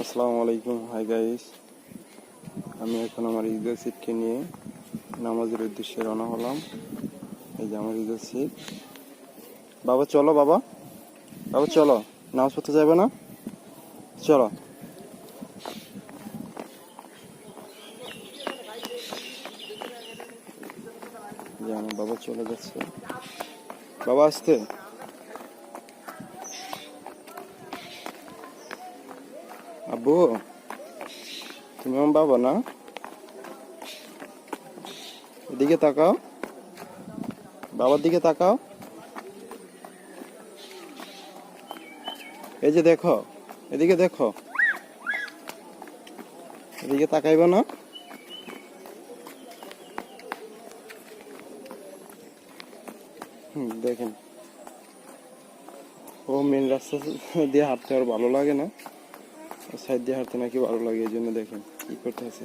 আসসালামু আলাইকুম। Hi guys, আমি এখন আমার ঈদের সিটকে নিয়ে নামাজের উদ্দেশ্যে রওনা হলাম। এই যে আমার ঈদের সিট। বাবা চলো, বাবা বাবা চলো, নামাজ পড়তে যাবে না? চলো। যে আমার বাবা চলে যাচ্ছে। বাবা আসতে। আব্বু, তুমি আমার বাবা না? এদিকে তাকাও, বাবার দিকে তাকাও। এই যে দেখো, এদিকে দেখো, এদিকে তাকাইবা না? দেখেন, ও মেন রাস্তা দিয়ে হাঁটতে আর ভালো লাগে না, সাইড দিয়ে হাঁটতে নাকি ভালো লাগে, এই জন্য দেখেন কি করতে আছে।